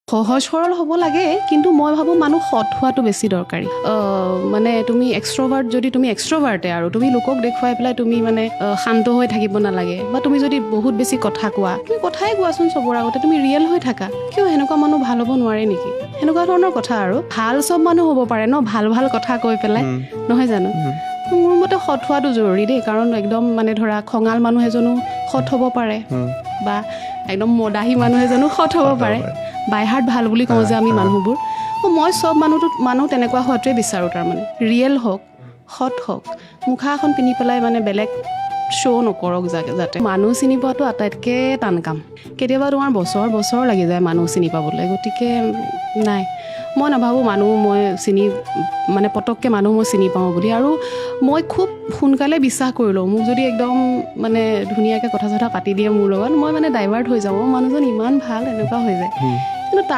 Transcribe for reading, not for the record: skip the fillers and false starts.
সহজ সৰল হ'ব লাগে কিন্তু মই ভাবোঁ মানুহ সৎ হোৱাটো বেছি দৰকাৰী মানে তুমি এক্সট্ৰভাৰ্ট যদি তুমি এক্সট্ৰভাৰ্টে আৰু তুমি লোকক দেখুৱাই পেলাই তুমি মানে শান্ত হৈ থাকিব নালাগে বা তুমি যদি বহুত বেছি কথা কোৱা তুমি কথাই কোৱাচোন চবৰ আগতে তুমি ৰিয়েল হৈ থাকা কিয় সেনেকুৱা মানুহ ভাল হ'ব নোৱাৰে নেকি সেনেকুৱা ধৰণৰ কথা আৰু ভাল চব মানুহ হ'ব পাৰে ন ভাল ভাল কথা কৈ পেলাই নহয় জানো মোৰ মতে সৎ হোৱাটো জৰুৰী দেই কাৰণ একদম মানে ধৰা খঙাল মানুহ এজনো সৎ হ'ব পাৰে বা একদম মদাহী মানুহ এজনো সৎ হ'ব পাৰে বাইহাৰ্ট ভাল বুলি কওঁ যে আমি মানুহবোৰ মই চব মানুহ তেনেকুৱা হোৱাটোৱে বিচাৰোঁ তাৰমানে ৰিয়েল হওক সৎ হওক মুখা এখন পিন্ধি পেলাই মানে বেলেগ শ্ব' নকৰক যাতে মানুহ চিনি পোৱাটো আটাইতকৈ টান কাম কেতিয়াবা তোমাৰ বছৰ লাগি যায় মানুহ চিনি পাবলৈ গতিকে নাই মই নাভাবোঁ মানুহ মই মানে পটককৈ মানুহ মই চিনি পাওঁ বুলি আৰু মই খুব সোনকালে বিশ্বাস কৰি লওঁ মোক যদি একদম মানে ধুনীয়াকৈ কথা চথা পাতি দিয়ে মোৰ লগত মই মানে ডাইভাৰ্ট হৈ যাওঁ মানুহজন ইমান ভাল এনেকুৱা হৈ যায় কিন্তু